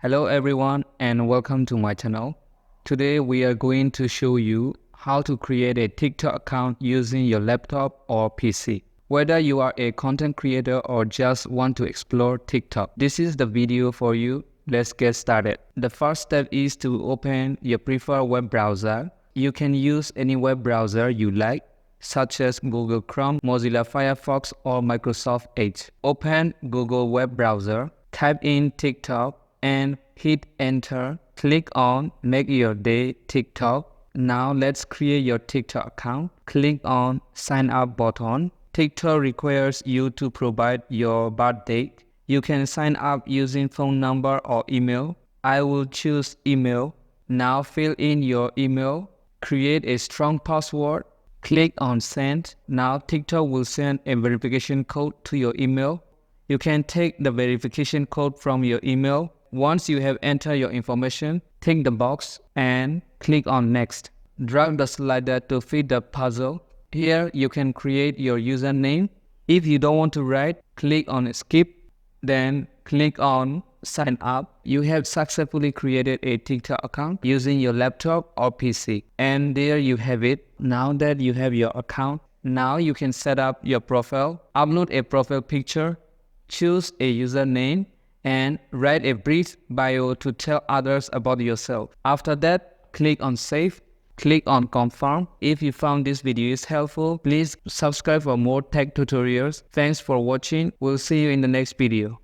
Hello everyone and welcome to my channel. Today we are going to show you how to create a TikTok account using your laptop or PC. Whether you are a content creator or just want to explore TikTok, this is the video for you. Let's get started. The first step is to open your preferred web browser. You can use any web browser you like, such as Google Chrome, Mozilla Firefox, or Microsoft Edge. Open Google web browser, type in TikTok, and hit enter. Click on Make Your Day TikTok. Now let's create your TikTok account. Click on Sign Up button. TikTok requires you to provide your birth date. You can sign up using phone number or email. I will choose email. Now fill in your email. Create a strong password. Click on Send. Now TikTok will send a verification code to your email. You can take the verification code from your email. Once you have entered your information, tick the box and click on Next. Drag the slider to fit the puzzle. Here you can create your username. If you don't want to write, click on Skip, then click on Sign Up. You have successfully created a TikTok account using your laptop or PC. And there you have it. Now that you have your account, now you can set up your profile, upload a profile picture, choose a username, and write a brief bio to tell others about yourself. After that, click on Save, click on Confirm. If you found this video is helpful, please subscribe for more tech tutorials. Thanks for watching. We'll see you in the next video.